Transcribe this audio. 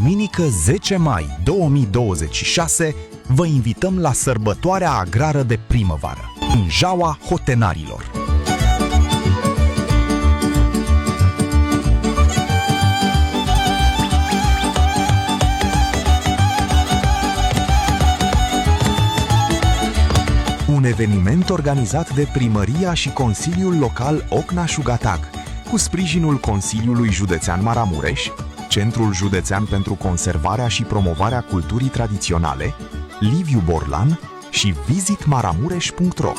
duminică 10 mai 2026, vă invităm la sărbătoarea agrară de primăvară, în Jaua Hotenarilor. Un eveniment organizat de Primăria și Consiliul Local Ocna-Șugatag, cu sprijinul Consiliului Județean Maramureș, Centrul Județean pentru Conservarea și Promovarea Culturii Tradiționale, Liviu Borlan și vizitmaramureș.ro.